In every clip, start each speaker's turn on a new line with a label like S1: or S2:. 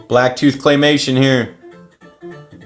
S1: Blacktooth Claymation here.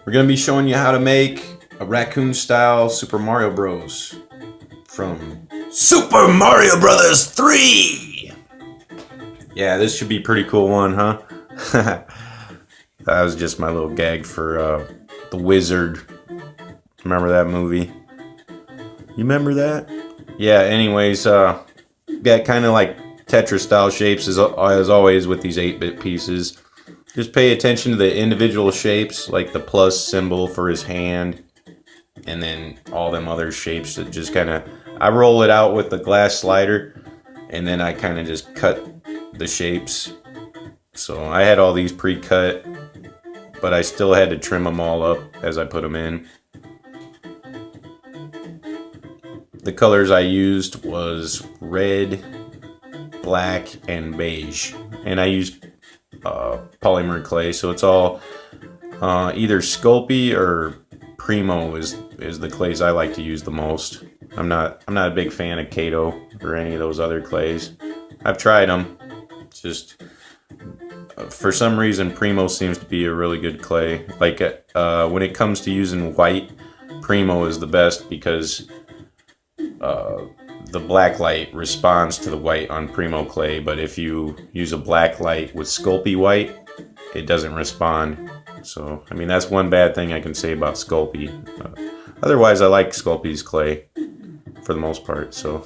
S1: We're going to be showing you how to make a Racoon style Super Mario Bros. From Super Mario Brothers 3! Yeah, this should be a pretty cool one, huh? That was just my little gag for The Wizard. Remember that movie? You remember that? Yeah, anyways, got kind of like Tetris style shapes as always with these 8-bit pieces. Just pay attention to the individual shapes, like the plus symbol for his hand, and then all them other shapes that just kind of, I roll it out with the glass slider, and then I kind of just cut the shapes. So I had all these pre-cut, but I still had to trim them all up as I put them in. The colors I used was red, black, and beige, and I used polymer clay, so it's all either Sculpted or Primo is the clays I like to use the most. I'm not a big fan of Kato or any of those other clays. I've tried them. It's just for some reason Primo seems to be a really good clay. Like when it comes to using white, Primo is the best because the black light responds to the white on Primo clay, but if you use a black light with Sculpey white, it doesn't respond. So, I mean, that's one bad thing I can say about Sculpey. Otherwise, I like Sculpey's clay for the most part. So,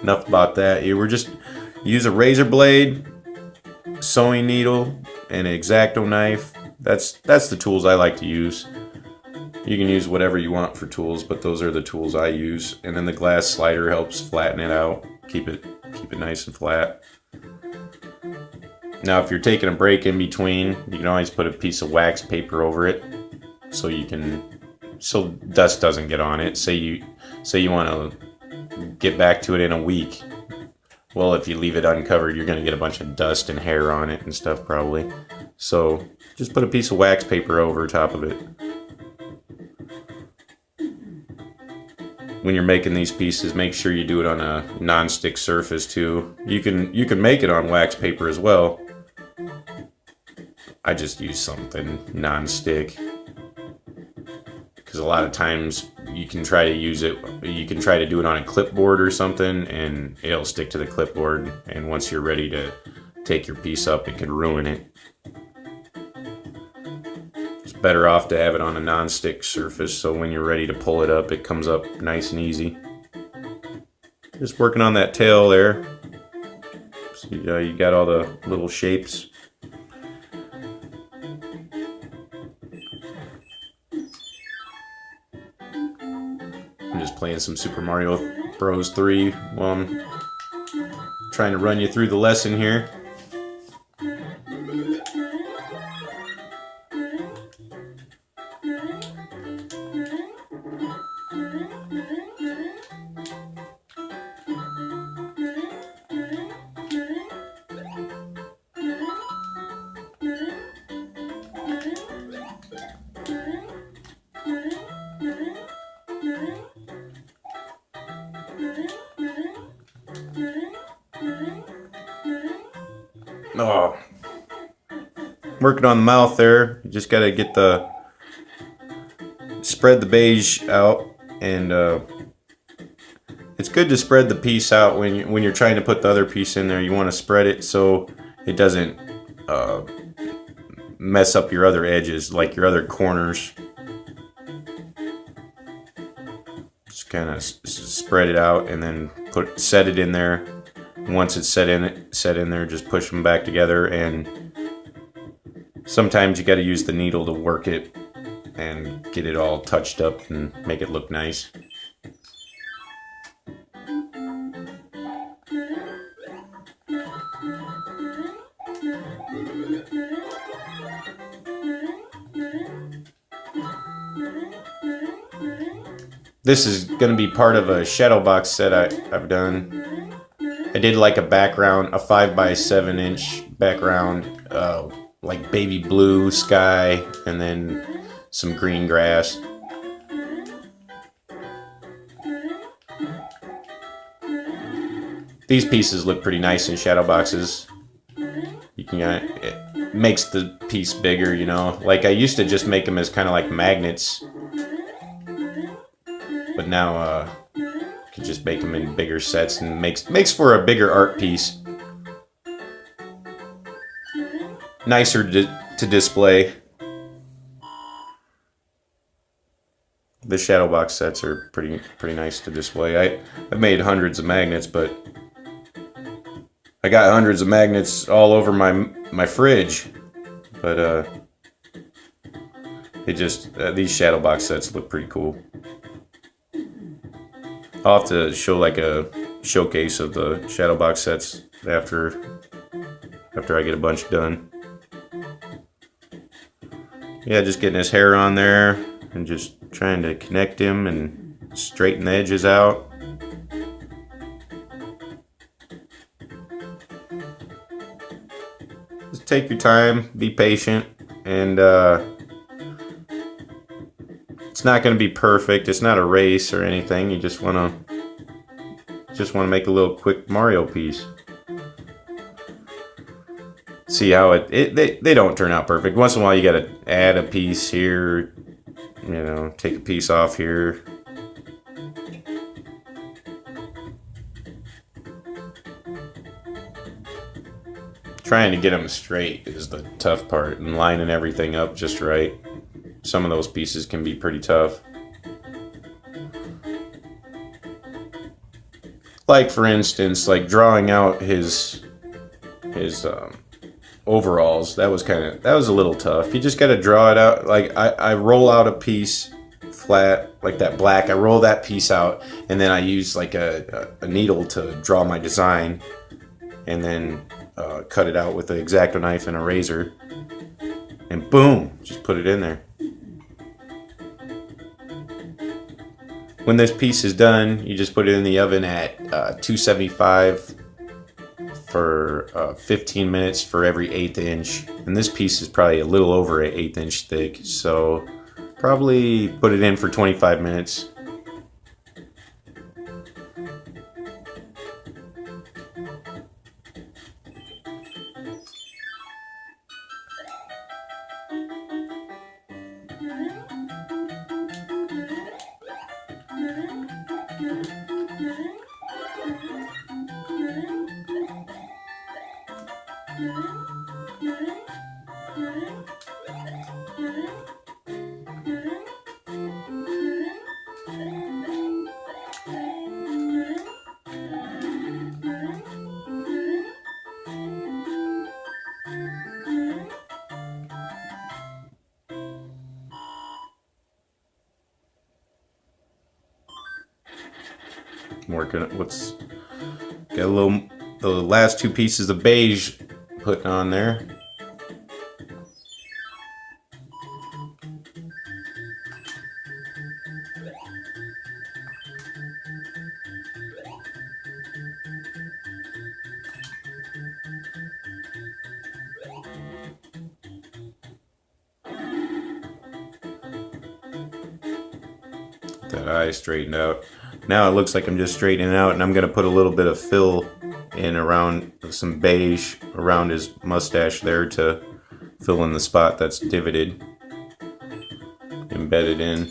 S1: enough about that. You were just use a razor blade, sewing needle, and an X-Acto knife. That's the tools I like to use. You can use whatever you want for tools, but those are the tools I use. And then the glass slider helps flatten it out, keep it nice and flat. Now, if you're taking a break in between, you can always put a piece of wax paper over it, so dust doesn't get on it. Say you want to get back to it in a week. Well, if you leave it uncovered, you're going to get a bunch of dust and hair on it and stuff probably. So just put a piece of wax paper over top of it. When you're making these pieces, make sure you do it on a non-stick surface too. You can make it on wax paper as well. I just use something non-stick because a lot of times you can try to use it. You can try to do it on a clipboard or something, and it'll stick to the clipboard. And once you're ready to take your piece up, it can ruin it. Better off to have it on a non-stick surface, so when you're ready to pull it up, it comes up nice and easy. Just working on that tail there. So you got all the little shapes. I'm just playing some Super Mario Bros. 3 while I'm trying to run you through the lesson here. Oh, working on the mouth there. You just gotta get spread the beige out, and it's good to spread the piece out when you're trying to put the other piece in there. You want to spread it so it doesn't mess up your other edges, like your other corners. Just kind of spread it out, and then set it in there. Once it's set in there, just push them back together, and sometimes you got to use the needle to work it and get it all touched up and make it look nice. This is going to be part of a shadow box set I've done. I did like a background, a 5x7 inch background, like baby blue sky, and then some green grass. These pieces look pretty nice in shadow boxes. You can makes the piece bigger, you know. Like I used to just make them as kind of like magnets, but now you can just make them in bigger sets and makes for a bigger art piece. Nicer to display. The shadow box sets are pretty nice to display. I've made hundreds of magnets, but I got hundreds of magnets all over my fridge. But it just these shadow box sets look pretty cool. I'll have to show like a showcase of the shadow box sets after I get a bunch done. Yeah, just getting his hair on there and just trying to connect him and straighten the edges out. Just take your time, be patient, and it's not going to be perfect. It's not a race or anything. You just want to make a little quick Mario piece. See how they don't turn out perfect. Once in a while you got to add a piece here, you know, take a piece off here. Trying to get them straight is the tough part, and lining everything up just right. Some of those pieces can be pretty tough. Like for instance, like drawing out his overalls, that was a little tough. You just got to draw it out. Like I roll out a piece flat, like that black, I roll that piece out, and then I use like a needle to draw my design, and then cut it out with an X-Acto knife and a razor, and boom, just put it in there. When this piece is done, you just put it in the oven at 275 for 15 minutes for every 1/8 inch. And this piece is probably a little over an 1/8 inch thick, so probably put it in for 25 minutes. Working what's got a little, the last two pieces of beige putting on there. That eye straightened out. Now it looks like I'm just straightening out, and I'm going to put a little bit of fill in around some beige around his mustache there to fill in the spot that's divoted, embedded in.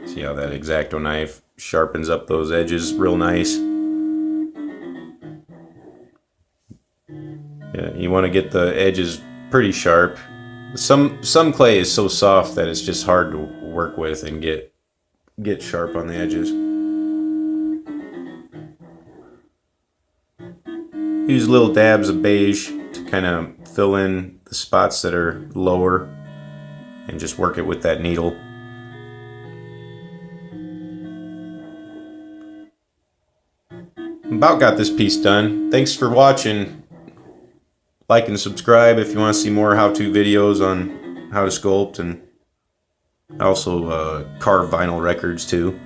S1: See how that X-Acto knife sharpens up those edges real nice. Yeah, you want to get the edges pretty sharp. Some clay is so soft that it's just hard to work with and get sharp on the edges. Use little dabs of beige to kind of fill in the spots that are lower, and just work it with that needle. About got this piece done. Thanks for watching. Like and subscribe if you want to see more how-to videos on how to sculpt, and also carve vinyl records too.